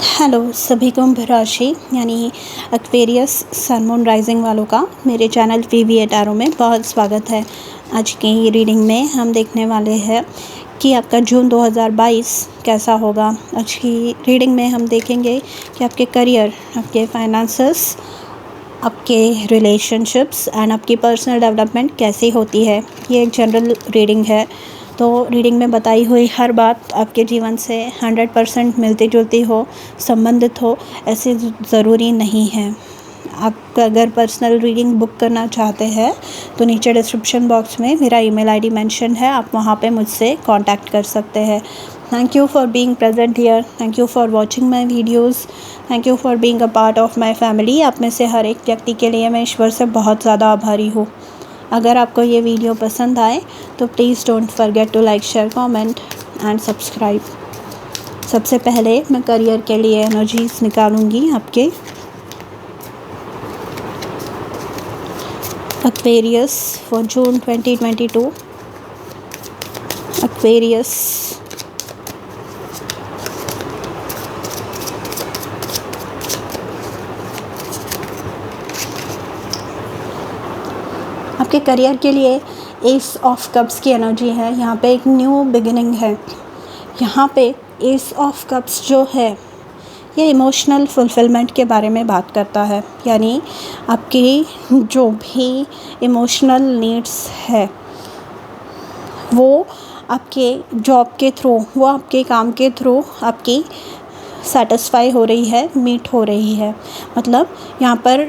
Hello सभी कुंभ राशि यानी एक्वेरियस सन मून राइजिंग वालों का मेरे चैनल वीवी टैरो में बहुत स्वागत है। आज की रीडिंग में हम देखने वाले हैं कि आपका जून 2022 कैसा होगा। आज की रीडिंग में हम देखेंगे कि आपके करियर, आपके फाइनेंसेस, आपके रिलेशनशिप्स एंड आपकी पर्सनल डेवलपमेंट कैसी होती है। ये एक जनरल रीडिंग है, तो रीडिंग में बताई हुई हर बात आपके जीवन से 100% मिलती जुलती हो, संबंधित हो, ऐसे ज़रूरी नहीं है। आप अगर पर्सनल रीडिंग बुक करना चाहते हैं तो नीचे डिस्क्रिप्शन बॉक्स में मेरा ईमेल आईडी मेंशन है, आप वहाँ पे मुझसे कांटेक्ट कर सकते हैं। Thank you for being present here, thank you for watching my videos, thank you for being a part of my family. आप में से हर एक व्यक्ति के लिए मैं ईश्वर से बहुत ज़्यादा आभारी हूँ। अगर आपको ये वीडियो पसंद आए तो please don't forget to like, share, comment and subscribe. सबसे पहले मैं करियर के लिए एनर्जीज निकालूंगी आपके एक्वेरियस फॉर जून 2022। एक्वेरियस, आपके करियर के लिए एस ऑफ कप्स की एनर्जी है। यहाँ पे एक न्यू बिगिनिंग है। यहाँ पे एस ऑफ कप्स जो है ये इमोशनल फुलफिलमेंट के बारे में बात करता है, यानी आपकी जो भी इमोशनल नीड्स है वो आपके जॉब के थ्रू, वो आपके काम के थ्रू आपकी सेटिस्फाई हो रही है, मीट हो रही है। मतलब यहाँ पर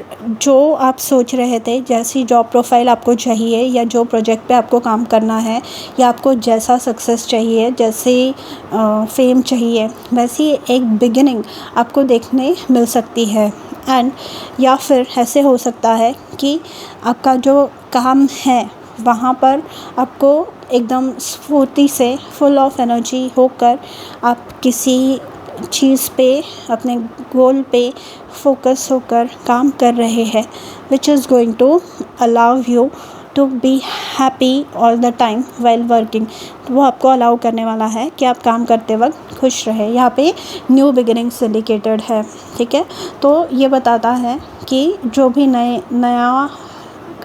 जो आप सोच रहे थे, जैसी जॉब प्रोफाइल आपको चाहिए या जो प्रोजेक्ट पे आपको काम करना है या आपको जैसा सक्सेस चाहिए, जैसे फेम चाहिए, वैसी एक बिगिनिंग आपको देखने मिल सकती है। एंड या फिर ऐसे हो सकता है कि आपका जो काम है वहाँ पर आपको एकदम स्फूर्ति से, फुल ऑफ एनर्जी होकर आप किसी चीज़ पे, अपने गोल पे फोकस होकर काम कर रहे हैं, which is going to allow you to be happy all the time while working. वो आपको अलाउ करने वाला है कि आप काम करते वक्त खुश रहे। यहाँ पे न्यू बिगिनिंग्स इंडिकेटेड है, ठीक है। तो ये बताता है कि जो भी नया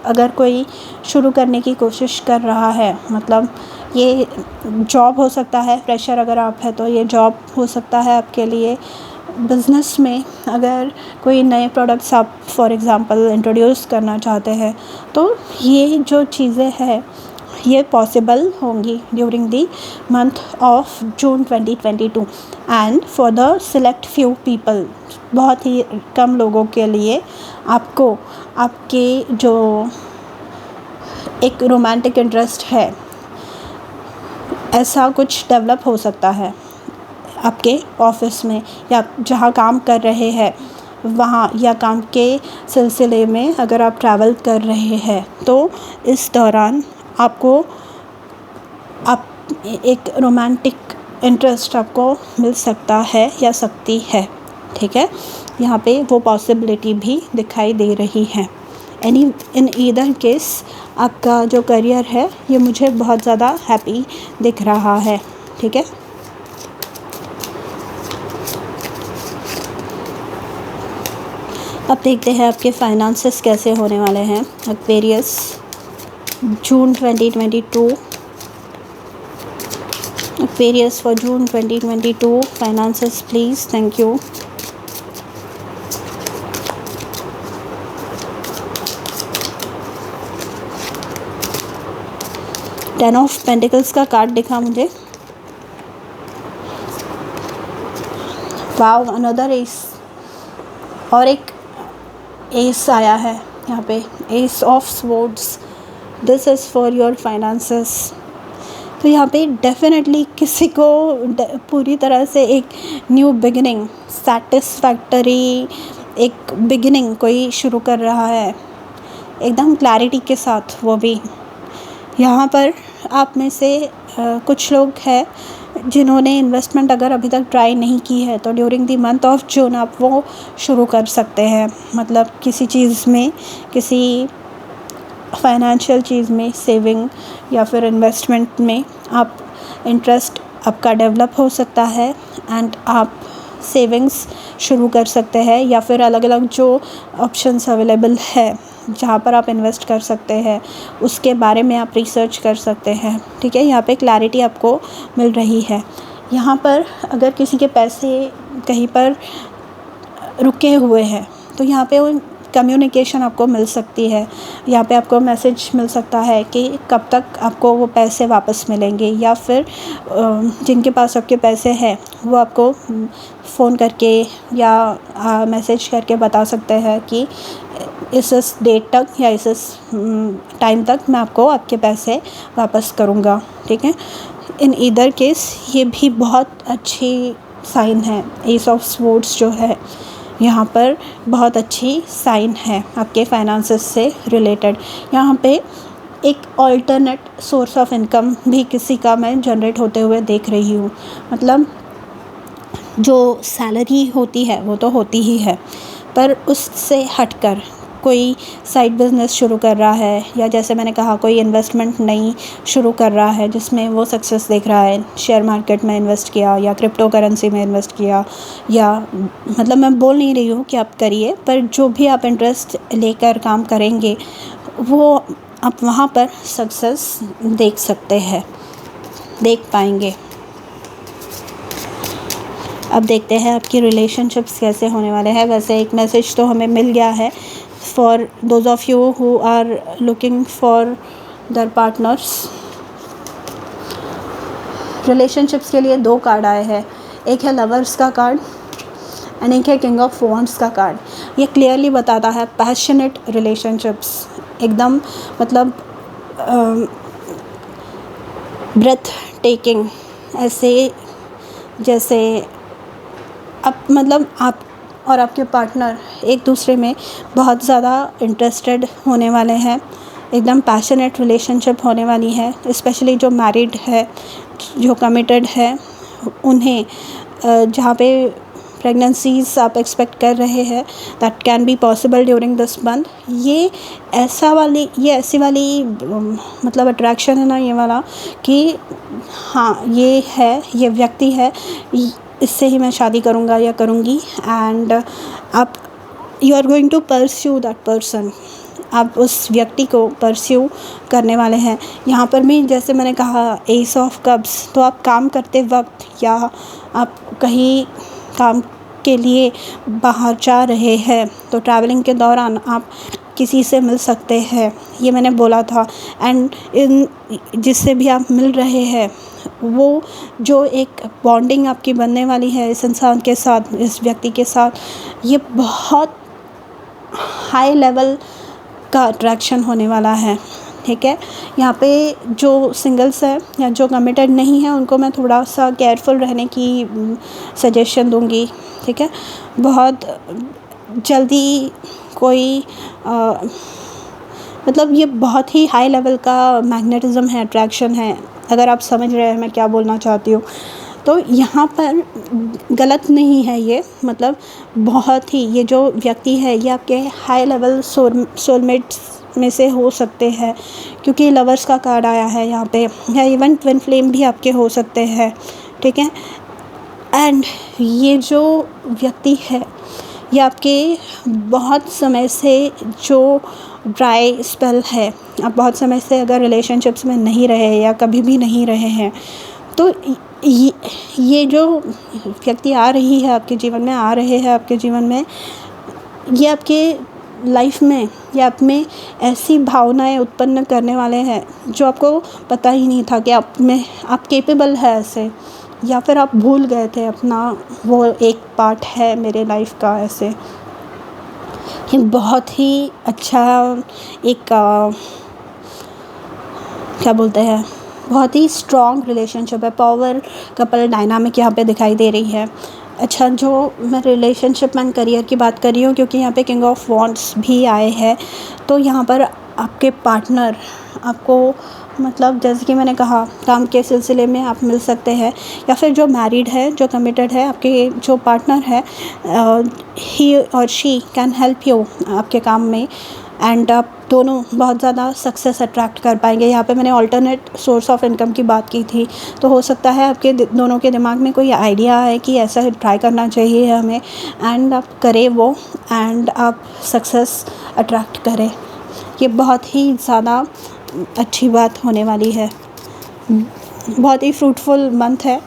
अगर कोई शुरू करने की कोशिश कर रहा है, मतलब ये जॉब हो सकता है, फ्रेशर अगर आप है तो ये जॉब हो सकता है आपके लिए। बिज़नेस में अगर कोई नए प्रोडक्ट्स आप फॉर एग्ज़ाम्पल इंट्रोड्यूस करना चाहते हैं तो ये जो चीज़ें हैं ये पॉसिबल होंगी during the month of June 2022। And for the select few people, बहुत ही कम लोगों के लिए आपको आपके जो एक रोमांटिक इंटरेस्ट है, ऐसा कुछ डेवलप हो सकता है आपके ऑफिस में या जहाँ काम कर रहे हैं वहाँ, या काम के सिलसिले में अगर आप ट्रैवल कर रहे हैं तो इस दौरान आपको एक रोमांटिक इंटरेस्ट आपको मिल सकता है या सकती है, ठीक है। यहाँ पे वो पॉसिबिलिटी भी दिखाई दे रही है। इन ईदर केस आपका जो करियर है ये मुझे बहुत ज़्यादा हैप्पी दिख रहा है, ठीक है। अब देखते हैं आपके फाइनेंसेस कैसे होने वाले हैं। Aquarius June 2022, Aquarius for June 2022 finances please, thank you. Ten of pentacles का कार्ड दिखा मुझे। वाव, अनदर एस, और एक एस आया है यहाँ पे, S of swords. This is for your finances. तो यहाँ पे डेफिनेटली किसी को पूरी तरह से एक न्यू बिगिनिंग, सेटिस्फैक्टरी एक बिगिनिंग कोई शुरू कर रहा है एकदम क्लैरिटी के साथ। वो भी यहाँ पर आप में से कुछ लोग हैं जिन्होंने इन्वेस्टमेंट अगर अभी तक ट्राई नहीं की है तो during the month of June आप वो शुरू कर सकते हैं। मतलब किसी चीज़ में, किसी फाइनेंशियल चीज़ में, सेविंग या फिर इन्वेस्टमेंट में आप इंटरेस्ट आपका डेवलप हो सकता है एंड आप सेविंग्स शुरू कर सकते हैं, या फिर अलग अलग जो ऑप्शंस अवेलेबल है जहाँ पर आप इन्वेस्ट कर सकते हैं उसके बारे में आप रिसर्च कर सकते हैं। ठीक है, यहाँ पे क्लैरिटी आपको मिल रही है। यहाँ पर अगर किसी के पैसे कहीं पर रुके हुए हैं तो यहाँ पे उन कम्युनिकेशन आपको मिल सकती है। यहाँ पे आपको मैसेज मिल सकता है कि कब तक आपको वो पैसे वापस मिलेंगे, या फिर जिनके पास आपके पैसे हैं वो आपको फ़ोन करके या मैसेज करके बता सकते हैं कि इस डेट तक या इस टाइम तक मैं आपको आपके पैसे वापस करूँगा। ठीक है, इन ईदर केस ये भी बहुत अच्छी साइन है। एस ऑफ स्वॉर्ड्स जो है यहाँ पर बहुत अच्छी साइन है आपके फाइनेंसेस से रिलेटेड। यहाँ पे एक ऑल्टरनेट सोर्स ऑफ इनकम भी किसी का मैं जनरेट होते हुए देख रही हूँ। मतलब जो सैलरी होती है वो तो होती ही है, पर उससे हटकर कोई साइड बिज़नेस शुरू कर रहा है, या जैसे मैंने कहा कोई इन्वेस्टमेंट नई शुरू कर रहा है जिसमें वो सक्सेस देख रहा है, शेयर मार्केट में इन्वेस्ट किया या क्रिप्टो करेंसी में इन्वेस्ट किया, या मतलब मैं बोल नहीं रही हूँ कि आप करिए, पर जो भी आप इंटरेस्ट लेकर काम करेंगे वो आप वहाँ पर सक्सेस देख सकते हैं, देख पाएंगे। अब देखते हैं आपकी रिलेशनशिप्स कैसे होने वाले हैं। वैसे एक मैसेज तो हमें मिल गया है for those of you who are looking for their partners. Relationships के लिए 2 कार्ड आए हैं, एक है लवर्स का कार्ड एंड एक है किंग ऑफ वॉन्ड्स का कार्ड। ये क्लियरली बताता है पैशनेट रिलेशनशिप्स, एकदम मतलब ब्रेथ टेकिंग, ऐसे जैसे आप और आपके पार्टनर एक दूसरे में बहुत ज़्यादा इंटरेस्टेड होने वाले हैं। एकदम पैशनेट रिलेशनशिप होने वाली है। स्पेशली जो मैरिड है, जो कमिटेड है, उन्हें जहाँ पे प्रेगनेंसीज़ आप एक्सपेक्ट कर रहे हैं that can be possible during this month. ये ऐसी वाली मतलब अट्रैक्शन है ना ये वाला, कि हाँ ये व्यक्ति है, इससे ही मैं शादी करूँगा या करूँगी। एंड आप you are going to pursue that person, आप उस व्यक्ति को परस्यू करने वाले हैं। यहाँ पर भी जैसे मैंने कहा एस ऑफ कप्स, तो आप काम करते वक्त या आप कहीं काम के लिए बाहर जा रहे हैं तो ट्रैवलिंग के दौरान आप किसी से मिल सकते हैं, ये मैंने बोला था। एंड जिससे भी आप मिल रहे हैं वो जो एक बॉन्डिंग आपकी बनने वाली है इस इंसान के साथ, इस व्यक्ति के साथ, ये बहुत हाई लेवल का अट्रैक्शन होने वाला है। ठीक है, यहाँ पे जो सिंगल्स है या जो कमिटेड नहीं है उनको मैं थोड़ा सा केयरफुल रहने की सजेशन दूँगी। ठीक है, बहुत जल्दी कोई मतलब ये बहुत ही हाई लेवल का मैग्नेटिज़म है, अट्रैक्शन है, अगर आप समझ रहे हैं मैं क्या बोलना चाहती हूँ। तो यहाँ पर गलत नहीं है ये, मतलब बहुत ही ये जो व्यक्ति है ये आपके हाई लेवल सोलमेट्स में से हो सकते हैं, क्योंकि लवर्स का कार्ड आया है यहाँ पे, या इवन ट्विन फ्लेम भी आपके हो सकते हैं। ठीक है, एंड ये जो व्यक्ति है ये आपके बहुत समय से जो ड्राई स्पेल है, आप बहुत समय से अगर रिलेशनशिप्स में नहीं रहे या कभी भी नहीं रहे हैं, तो ये जो व्यक्ति आ रही है आपके जीवन में, आ रहे हैं आपके जीवन में, ये आपके लाइफ में ये आप में ऐसी भावनाएं उत्पन्न करने वाले हैं जो आपको पता ही नहीं था कि आप केपेबल है ऐसे, या फिर आप भूल गए थे अपना वो एक पार्ट है मेरे लाइफ का। ऐसे ये बहुत ही अच्छा एक क्या बोलते हैं, बहुत ही स्ट्रॉन्ग रिलेशनशिप है। पावर कपल डायनामिक यहाँ पे दिखाई दे रही है। अच्छा, जो मैं रिलेशनशिप एंड करियर की बात कर रही हूँ, क्योंकि यहाँ पे किंग ऑफ वॉन्ड्स भी आए हैं, तो यहाँ पर आपके पार्टनर आपको मतलब जैसे कि मैंने कहा काम के सिलसिले में आप मिल सकते हैं, या फिर जो मैरिड है, जो कमिटेड है, आपके जो पार्टनर है, ही और शी कैन हेल्प यू आपके काम में, एंड आप दोनों बहुत ज़्यादा सक्सेस अट्रैक्ट कर पाएंगे। यहाँ पे मैंने अल्टरनेट सोर्स ऑफ इनकम की बात की थी, तो हो सकता है आपके दोनों के दिमाग में कोई आइडिया है कि ऐसा ट्राई करना चाहिए हमें, एंड आप करें वो, एंड आप सक्सेस अट्रैक्ट करें। ये बहुत ही ज़्यादा अच्छी बात होने वाली है। बहुत ही फ्रूटफुल मंथ है,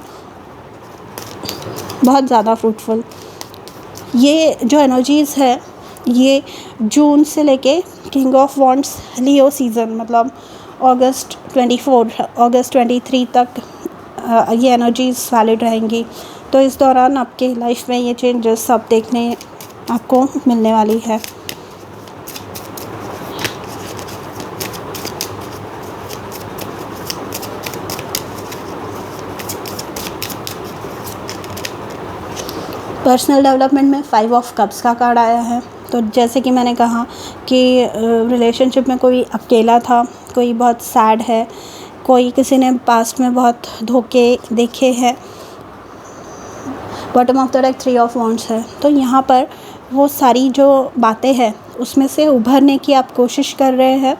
बहुत ज़्यादा फ्रूटफुल। ये जो एनर्जीज़ है ये जून से लेके king of wands Leo season, मतलब अगस्त 24 अगस्त 23 तक ये एनर्जीज़ वैलिड रहेंगी। तो इस दौरान आपके लाइफ में ये चेंजेस सब देखने आपको मिलने वाली है। पर्सनल डेवलपमेंट में 5 ऑफ कप्स का कार्ड आया है। तो जैसे कि मैंने कहा कि रिलेशनशिप में कोई अकेला था, कोई बहुत सैड है, कोई किसी ने पास्ट में बहुत धोखे देखे हैं। Bottom of the deck 3 of wands है। तो यहाँ पर वो सारी जो बातें हैं उसमें से उभरने की आप कोशिश कर रहे हैं,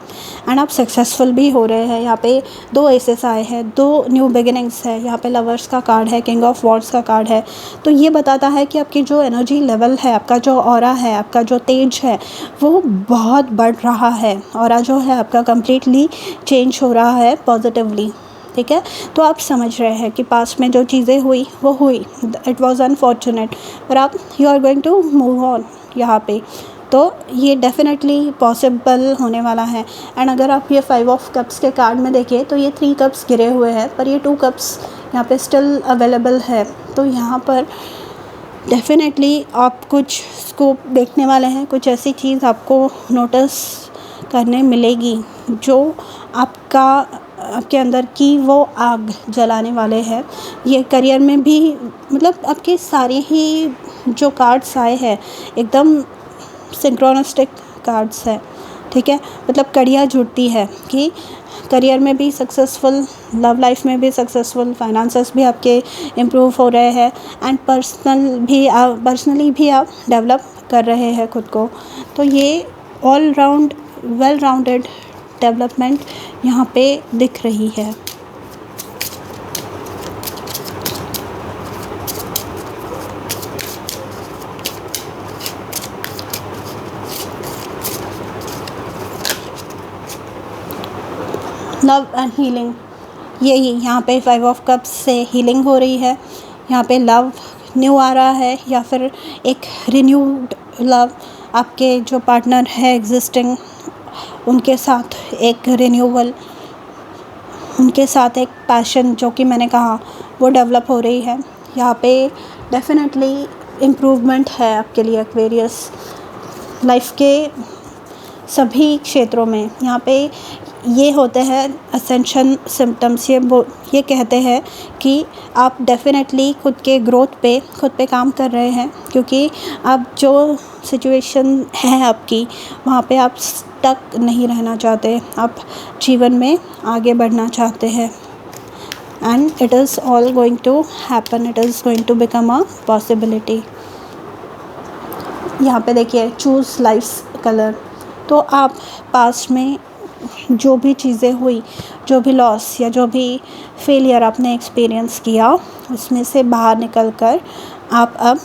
एंड आप सक्सेसफुल भी हो रहे हैं। यहाँ पे 2 एसेस आए हैं, 2 न्यू बिगिनिंग्स है। यहाँ पे लवर्स का कार्ड है, किंग ऑफ वॉन्ड्स का कार्ड है। तो ये बताता है कि आपकी जो एनर्जी लेवल है, आपका जो ऑरा है, आपका जो तेज है वो बहुत बढ़ रहा है। ऑरा जो है आपका कम्प्लीटली चेंज हो रहा है पॉजिटिवली, ठीक है। तो आप समझ रहे हैं कि पास्ट में जो चीज़ें हुई वो हुई, इट वाज अनफॉर्चुनेट, पर आप you are going to move on यहाँ पे। तो ये डेफिनेटली पॉसिबल होने वाला है। एंड अगर आप ये 5 ऑफ कप्स के कार्ड में देखें तो ये 3 कप्स गिरे हुए हैं, पर ये 2 कप्स यहाँ पे स्टिल अवेलेबल है। तो यहाँ पर डेफिनेटली आप कुछ स्कोप देखने वाले हैं, कुछ ऐसी चीज़ आपको नोटिस करने मिलेगी जो आपके अंदर की वो आग जलाने वाले हैं। ये करियर में भी, मतलब आपके सारे ही जो कार्ड्स आए हैं एकदम सिंक्रोनिस्टिक कार्ड्स है, ठीक है। मतलब कड़ियाँ जुड़ती है कि करियर में भी सक्सेसफुल, लव लाइफ में भी सक्सेसफुल, फाइनेंसेस भी आपके इम्प्रूव हो रहे हैं, एंड पर्सनली भी आप डेवलप कर रहे हैं खुद को। तो ये all round well rounded development यहाँ पे दिख रही है। लव एंड हीलिंग, यही यहाँ पे 5 ऑफ कप्स से हीलिंग हो रही है। यहाँ पे लव न्यू आ रहा है, या फिर एक रिन्यूड लव, आपके जो पार्टनर है एग्जिस्टिंग उनके साथ एक रिन्यूअल, उनके साथ एक पैशन जो कि मैंने कहा वो डेवलप हो रही है। यहाँ पे डेफिनेटली इम्प्रूवमेंट है आपके लिए एक्वेरियस, लाइफ के सभी क्षेत्रों में। यहाँ पे ये होते हैं असेंशन सिम्टम्स, ये कहते हैं कि आप डेफिनेटली खुद के ग्रोथ पे खुद पे काम कर रहे हैं, क्योंकि आप जो सिचुएशन है आपकी वहाँ पे आप स्टक नहीं रहना चाहते, आप जीवन में आगे बढ़ना चाहते हैं। And it is all going to happen, it is going to become a possibility. यहाँ पे देखिए चूज़ लाइफ कलर। तो आप पास्ट में जो भी चीज़ें हुई, जो भी लॉस या जो भी फेलियर आपने एक्सपीरियंस किया, उसमें से बाहर निकलकर आप अब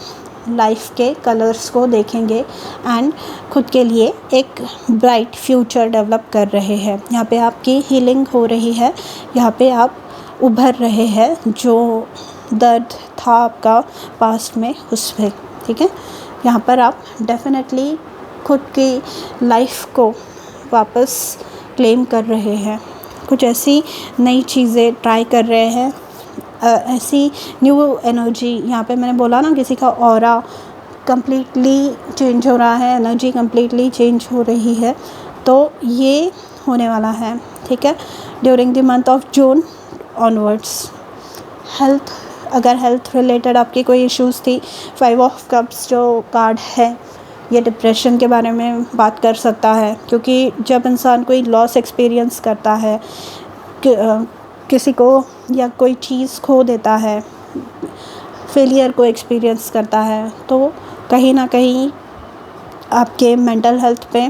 लाइफ के कलर्स को देखेंगे एंड खुद के लिए एक ब्राइट फ्यूचर डेवलप कर रहे हैं। यहाँ पे आपकी हीलिंग हो रही है, यहाँ पे आप उभर रहे हैं जो दर्द था आपका पास्ट में उसमें, ठीक है। यहाँ पर आप डेफिनेटली खुद की लाइफ को वापस क्लेम कर रहे हैं, कुछ ऐसी नई चीज़ें ट्राई कर रहे हैं, ऐसी न्यू एनर्जी। यहाँ पे मैंने बोला ना, किसी का ऑरा कम्प्लीटली चेंज हो रहा है, एनर्जी कम्प्लीटली चेंज हो रही है, तो ये होने वाला है, ठीक है, during the month of June onwards. Health, अगर हेल्थ रिलेटेड आपकी कोई इश्यूज़ थी, 5 ऑफ कप्स जो कार्ड है ये डिप्रेशन के बारे में बात कर सकता है, क्योंकि जब इंसान कोई लॉस एक्सपीरियंस करता है, किसी को या कोई चीज़ खो देता है, फेलियर को एक्सपीरियंस करता है, तो कहीं ना कहीं आपके मेंटल हेल्थ पे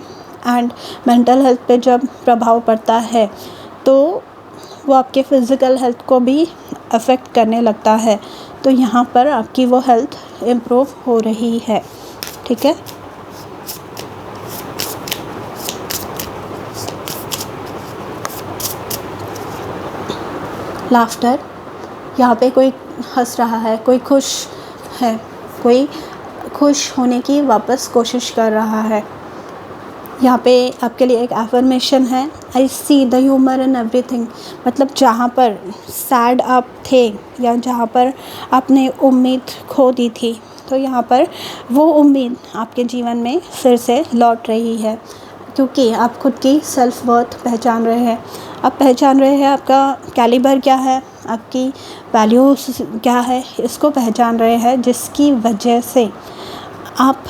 एंड मेंटल हेल्थ पे जब प्रभाव पड़ता है तो वो आपके फ़िज़िकल हेल्थ को भी अफ़ेक्ट करने लगता है। तो यहाँ पर आपकी वो हेल्थ इम्प्रूव हो रही है। ठीक है। लाफ्टर, यहाँ पे कोई हंस रहा है, कोई खुश है, कोई खुश होने की वापस कोशिश कर रहा है। यहाँ पे आपके लिए एक एफर्मेशन है, I see the humour in everything. मतलब जहाँ पर सैड आप थे या जहाँ पर आपने उम्मीद खो दी थी, तो यहाँ पर वो उम्मीद आपके जीवन में फिर से लौट रही है, क्योंकि आप खुद की सेल्फ वर्थ पहचान रहे हैं। आप पहचान रहे हैं आपका कैलिबर क्या है, आपकी वैल्यूज़ क्या है, इसको पहचान रहे हैं, जिसकी वजह से आप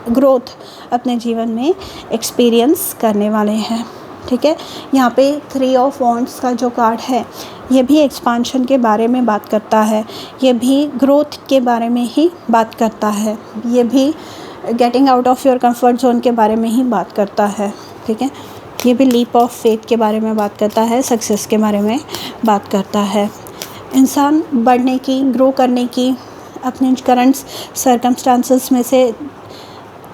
ग्रोथ अपने जीवन में एक्सपीरियंस करने वाले हैं। ठीक है। यहाँ पे 3 ऑफ वॉन्ड्स का जो कार्ड है, ये भी एक्सपांशन के बारे में बात करता है, ये भी ग्रोथ के बारे में ही बात करता है, ये भी getting out of your comfort zone के बारे में ही बात करता है। ठीक है। ये भी लीप ऑफ फेथ के बारे में बात करता है, सक्सेस के बारे में बात करता है। इंसान बढ़ने की, ग्रो करने की, अपने करंट सर्कमस्टांसेस में से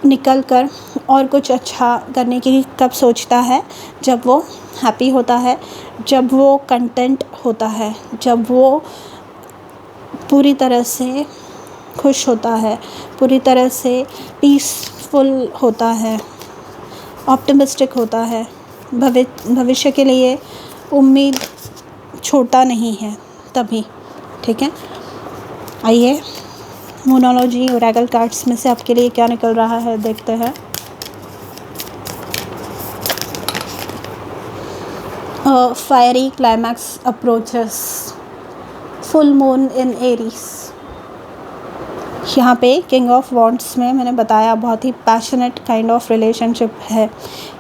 निकल कर और कुछ अच्छा करने की कब सोचता है, जब वो हैप्पी होता है, जब वो कंटेंट होता है, जब वो पूरी तरह से खुश होता है, पूरी तरह से पीसफुल होता है, ऑप्टिमिस्टिक होता है, भविष्य के लिए उम्मीद छोटा नहीं है तभी। ठीक है। आइए मोनोलॉजी ओरेकल कार्ड्स में से आपके लिए क्या निकल रहा है देखते हैं। Fiery climax approaches, full moon in Aries. यहाँ पे किंग ऑफ वॉन्ड्स में मैंने बताया बहुत ही पैशनेट काइंड ऑफ रिलेशनशिप है।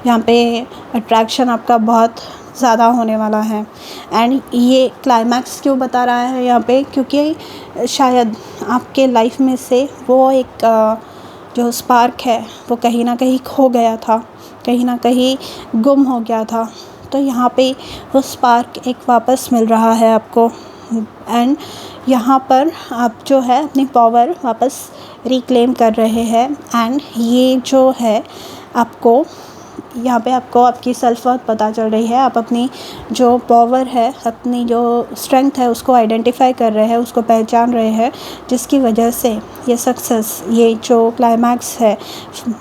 यहाँ पे अट्रैक्शन आपका बहुत ज़्यादा होने वाला है। एंड ये क्लाइमैक्स क्यों बता रहा है यहाँ पे, क्योंकि शायद आपके लाइफ में से वो एक जो स्पार्क है वो कहीं ना कहीं खो गया था, कहीं ना कहीं गुम हो गया था। तो यहाँ पे वो स्पार्क एक वापस मिल रहा है आपको, एंड यहाँ पर आप जो है अपनी पावर वापस रिक्लेम कर रहे हैं। एंड ये जो है आपको यहाँ पे आपको आपकी सेल्फ वर्थ पता चल रही है। आप अपनी जो पावर है, अपनी जो स्ट्रेंथ है, उसको आइडेंटिफाई कर रहे हैं, उसको पहचान रहे हैं, जिसकी वजह से ये सक्सेस, ये जो क्लाइमैक्स है,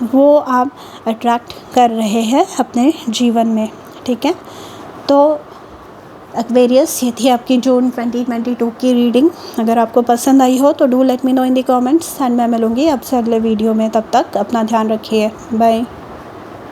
वो आप अट्रैक्ट कर रहे हैं अपने जीवन में। ठीक है। तो एक्वेरियस, ये थी आपकी जून 2022 की रीडिंग। अगर आपको पसंद आई हो तो do let me know in the comments, and मैं मिलूँगी आपसे अगले वीडियो में। तब तक अपना ध्यान रखिए। बाय।